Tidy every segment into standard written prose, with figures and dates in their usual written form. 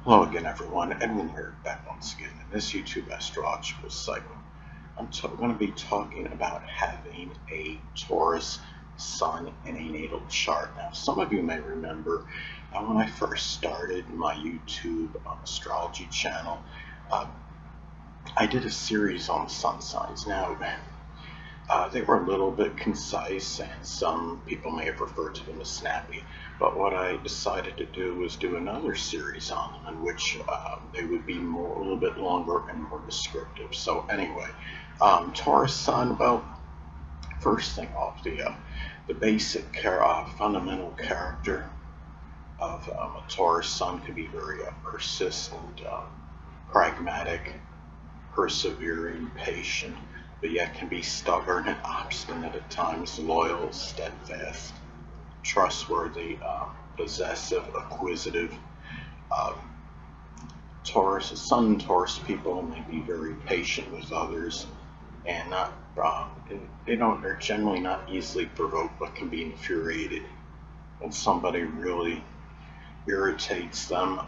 Hello again, everyone. Edwin here, back once again in this YouTube astrological cycle. I'm going to be talking about having a Taurus Sun in a natal chart. Now, some of you may remember when I first started my YouTube astrology channel, uh, I did a series on sun signs. Now, they were a little bit concise, and some people may have referred to them as snappy. But what I decided to do was do another series on them, in which they would be a little bit longer and more descriptive. So anyway, Taurus Sun. Well, first thing off, the basic fundamental character of a Taurus Sun could be very persistent, pragmatic, persevering, patient, but yet can be stubborn and obstinate at times, loyal, steadfast, trustworthy, possessive, acquisitive. Uh, Sun Taurus people may be very patient with others, and not they're generally not easily provoked, but can be infuriated when somebody really irritates them.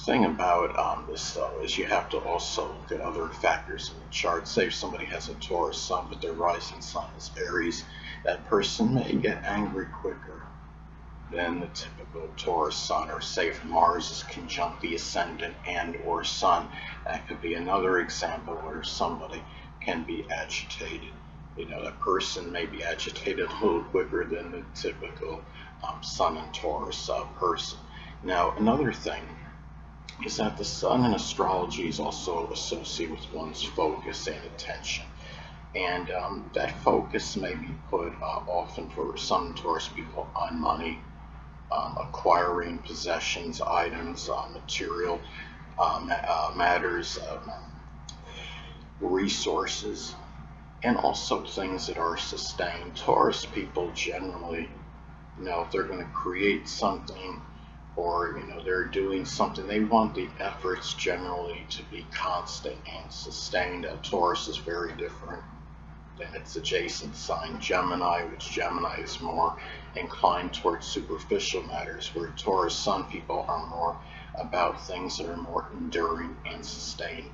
Thing about this though is you have to also look at other factors in the chart. Say if somebody has a Taurus Sun but their rising sign is Aries, that person may get angry quicker than the typical Taurus Sun. Or say if Mars is conjunct the ascendant and or Sun, that could be another example where somebody can be agitated. That person may be agitated a little quicker than the typical Sun and Taurus person. Now, another thing is that the Sun in astrology is also associated with one's focus and attention. And that focus may be put often for some Taurus people on money, acquiring possessions, items, material matters, resources, and also things that are sustained. Taurus people generally, if they're going to create something, or they're doing something, they want the efforts generally to be constant and sustained. Taurus is very different than its adjacent sign Gemini, which Gemini is more inclined towards superficial matters, where Taurus Sun people are more about things that are more enduring and sustained.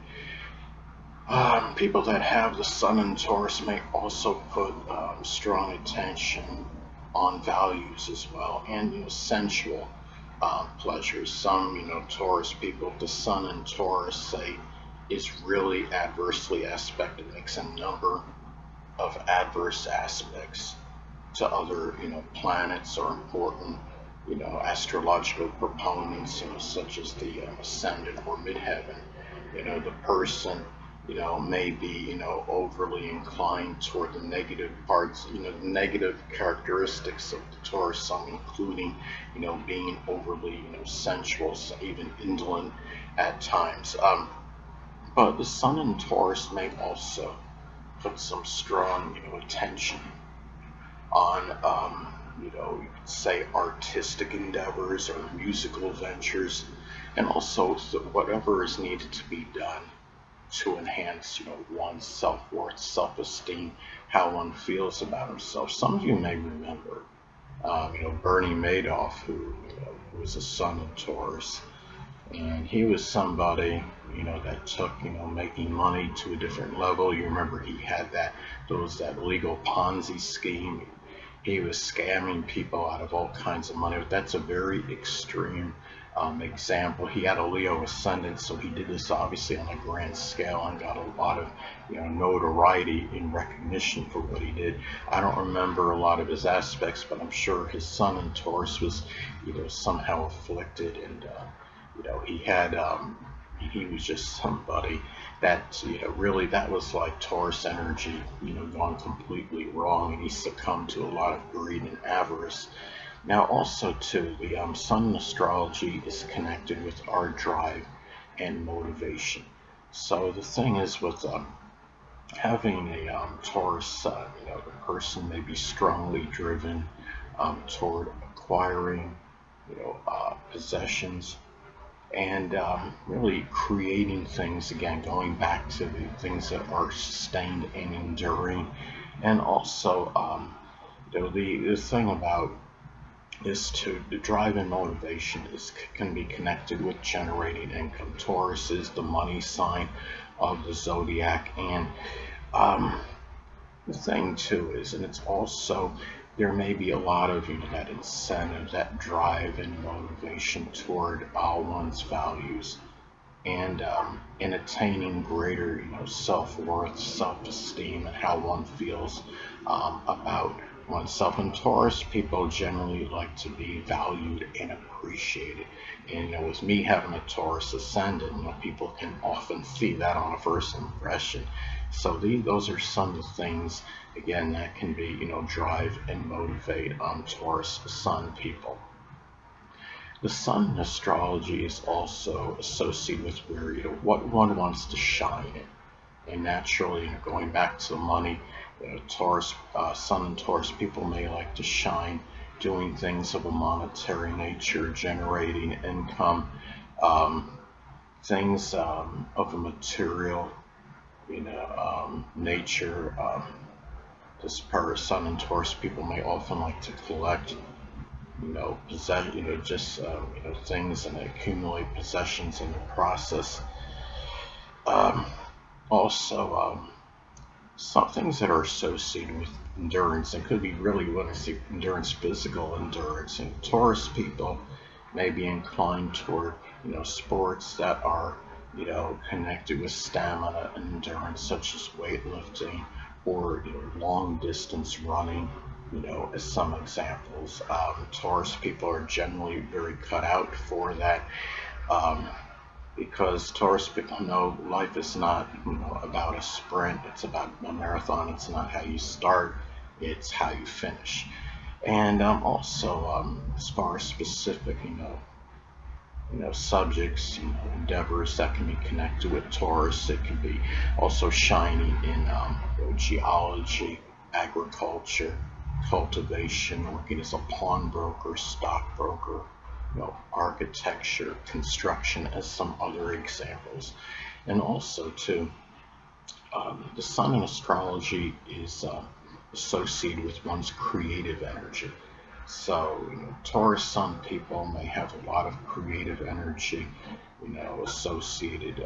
People that have the Sun in Taurus may also put strong attention on values as well, and sensual pleasures. Some, Taurus people, the Sun in Taurus, say, is really adversely aspected, makes a number of adverse aspects to other, planets or important, astrological proponents, such as the ascendant or midheaven. The person, may be, overly inclined toward the negative parts, the negative characteristics of the Taurus Sun, including, being overly, sensual, even indolent at times. But the Sun in Taurus may also put some strong, attention on, you could say artistic endeavors or musical ventures, and also whatever is needed to be done to enhance, one's self-worth, self-esteem, how one feels about himself. Some of you may remember, Bernie Madoff, who was a Sun in Taurus, and he was somebody, that took, making money to a different level. You remember he had that legal Ponzi scheme. He was scamming people out of all kinds of money. But that's a very extreme example. He had a Leo ascendant, so he did this obviously on a grand scale and got a lot of notoriety and recognition for what he did. I don't remember a lot of his aspects, but I'm sure his Sun in Taurus was somehow afflicted, and he was just somebody that really, that was like Taurus energy gone completely wrong, and he succumbed to a lot of greed and avarice. Now also too, the Sun in astrology is connected with our drive and motivation. So the thing is with having a Taurus Sun, the person may be strongly driven toward acquiring possessions, and really creating things, again going back to the things that are sustained and enduring. And also the thing about is to the drive and motivation can be connected with generating income. Taurus is the money sign of the zodiac, and the thing too is, and it's also, there may be a lot of that incentive, that drive and motivation toward one's values, and in attaining greater self-worth, self-esteem, and how one feels about oneself. And Taurus people generally like to be valued and appreciated. And with me having a Taurus ascendant, people can often see that on a first impression. So those are some of the things, again, that can be drive and motivate Taurus Sun people. The sun in astrology is also associated with where what one wants to shine in. And naturally, going back to the money, Taurus, Sun and Taurus people may like to shine doing things of a monetary nature, generating income, things of a material nature. This Sun and Taurus people may often like to collect things and accumulate possessions in the process. Also, some things that are associated with endurance, and could be really, when I say endurance, physical endurance. And Taurus people may be inclined toward sports that are connected with stamina and endurance, such as weightlifting or long distance running. As some examples, Taurus people are generally very cut out for that, because Taurus people know life is not about a sprint, it's about a marathon. It's not how you start, it's how you finish. And also, as far as specific subjects, endeavors that can be connected with Taurus, it can be also shining in geology, agriculture, cultivation, working as a pawnbroker, stockbroker, architecture, construction, as some other examples. And also too, the sun in astrology is associated with one's creative energy. So Taurus Sun people may have a lot of creative energy, associated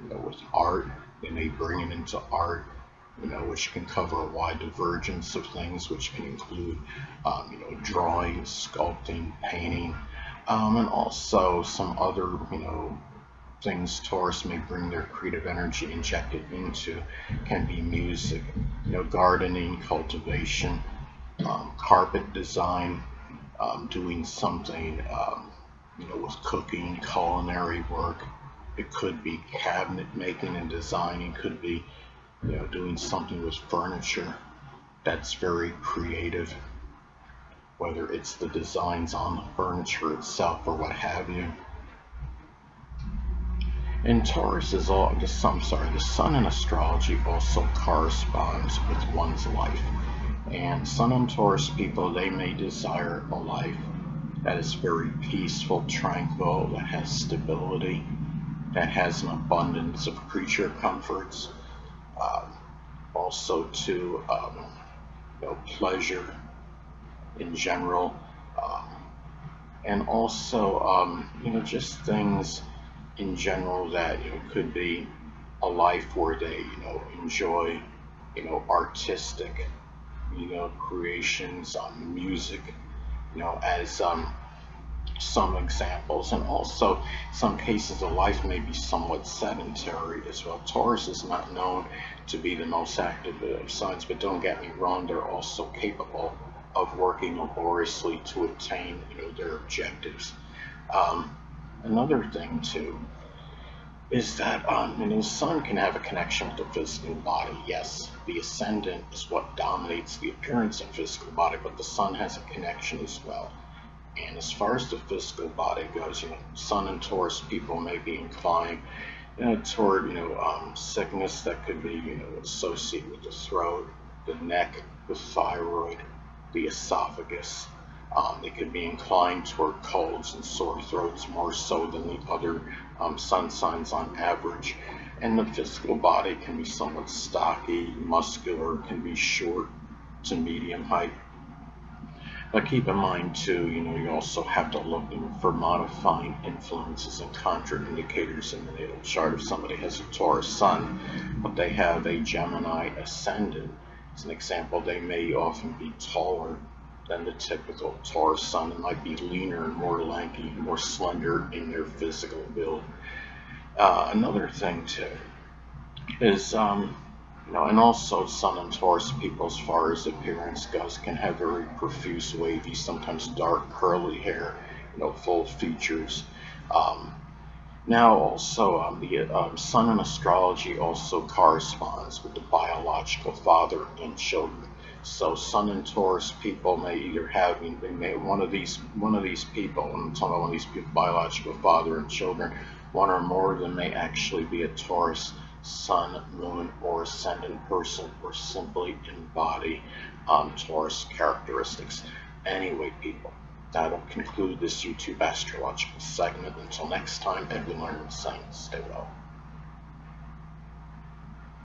with art. They may bring it into art, which can cover a wide divergence of things, which can include, drawing, sculpting, painting, and also some other, things Taurus may bring their creative energy injected into. Can be music, gardening, cultivation, carpet design, doing something, with cooking, culinary work. It could be cabinet making and designing. Could be doing something with furniture that's very creative, whether it's the designs on the furniture itself or what have you. And Taurus is the sun in astrology also corresponds with one's life. And Sun and Taurus people, they may desire a life that is very peaceful, tranquil, that has stability, that has an abundance of creature comforts. Also to pleasure in general, and also just things in general that could be a life where they enjoy artistic creations, music, as some examples. And also some cases of life may be somewhat sedentary as well. Taurus is not known to be the most active of signs, but don't get me wrong, they're also capable of working laboriously to attain their objectives. Another thing too is that the sun can have a connection with the physical body. Yes, the ascendant is what dominates the appearance of physical body, but the sun has a connection as well. And as far as the physical body goes, Sun and Taurus people may be inclined toward sickness that could be associated with the throat, the neck, the thyroid, the esophagus. They could be inclined toward colds and sore throats more so than the other sun signs on average. And the physical body can be somewhat stocky, muscular, can be short to medium height. But keep in mind too, you also have to look for modifying influences and contraindicators in the natal chart. If somebody has a Taurus Sun, but they have a Gemini ascendant, as an example, they may often be taller than the typical Taurus Sun. It might be leaner and more lanky, more slender in their physical build. Another thing too is, and also Sun and Taurus people, as far as appearance goes, can have very profuse, wavy, sometimes dark, curly hair, full features. Now also, the Sun in astrology also corresponds with the biological father and children. So Sun and Taurus people may either have, one of these people, when I'm talking about one of these people, biological father and children, one or more of them may actually be a Taurus Sun, Moon, or Ascendant person, or simply embody Taurus characteristics. Anyway, people, that'll conclude this YouTube astrological segment. Until next time, Edwin Learnard saying, stay well.